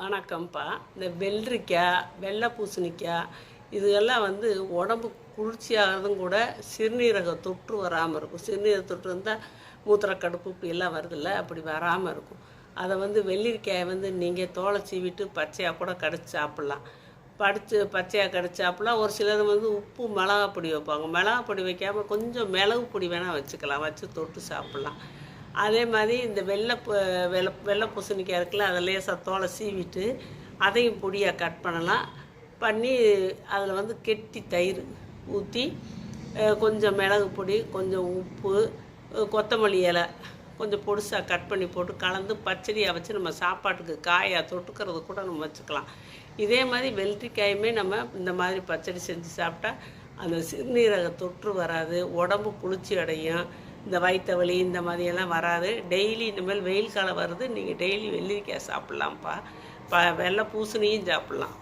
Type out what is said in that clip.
வணக்கம்ப்பா. இந்த வெள்ளரிக்காய், வெள்ளை பூசணிக்காய் இதுகெல்லாம் உடம்பு குளிர்ச்சியாகிறதும் கூட சிறுநீரக தொற்று வராமல் இருக்கும். சிறுநீரக தொற்று இருந்தால் மூத்திரக்கடுப்பு இப்படியெல்லாம் வருதில்ல, அப்படி வராமல் இருக்கும். அதை வெள்ளரிக்காயை நீங்கள் தோலை சீவிட்டு பச்சையாக கூட கடிச்சு சாப்பிட்லாம். பச்சையாக கடிச்சு சாப்பிட்லாம். ஒரு சிலர் உப்பு மிளகா பொடி வைப்பாங்க. மிளகா பொடி வைக்காமல் கொஞ்சம் மிளகு பொடி வேணால் வச்சுக்கலாம், வச்சு தொட்டு சாப்பிட்லாம். அதே மாதிரி இந்த வெள்ளை பூசணிக்காய் இருக்குல்ல, அதை லேசாக தோலை சீவிட்டு அதையும் பொடியாக கட் பண்ணலாம். பண்ணி அதில் கெட்டி தயிர் ஊற்றி கொஞ்சம் மிளகு பொடி, கொஞ்சம் உப்பு, கொத்தமல்லி இலை கொஞ்சம் பொடிசாக கட் பண்ணி போட்டு கலந்து பச்சடியாக வச்சு நம்ம சாப்பாட்டுக்கு காயாக தொட்டுக்கிறது கூட நம்ம வச்சுக்கலாம். இதே மாதிரி வெள்ளரிக்காயுமே நம்ம இந்த மாதிரி பச்சடி செஞ்சு சாப்பிட்டா அந்த சிறுநீரக தொற்று வராது, உடம்பு குளிர்ச்சி அடையும், இந்த வயிற்று வலி இந்த மாதிரியெல்லாம் வராது. டெய்லி இனிமேல் வெயில் காலம் வருது, நீங்கள் டெய்லி வெள்ளரிக்காய் சாப்பிட்லாம்ப்பா. வெள்ளை பூசணியும் சாப்பிட்லாம்.